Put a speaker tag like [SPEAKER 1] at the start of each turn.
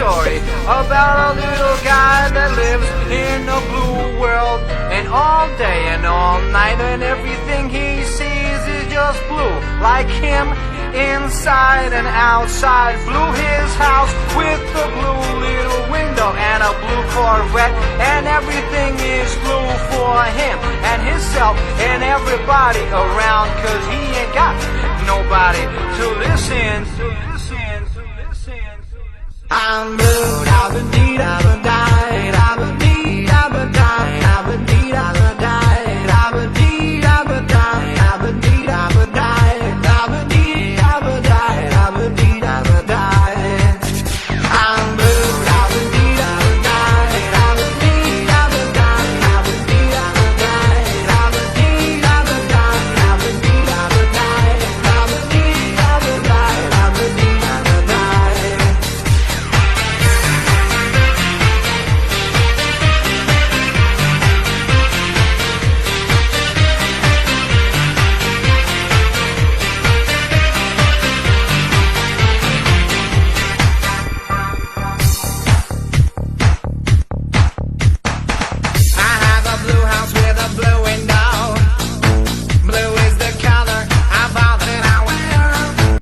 [SPEAKER 1] story about a little guy that lives in a blue world. And all day and all night and everything he sees is just blue. Like him, inside and outside. Blue his house with a blue little window and a blue Corvette. And everything is blue for him and himself and everybody around. Cause he ain't got nobody to listen. I'm blue, I've been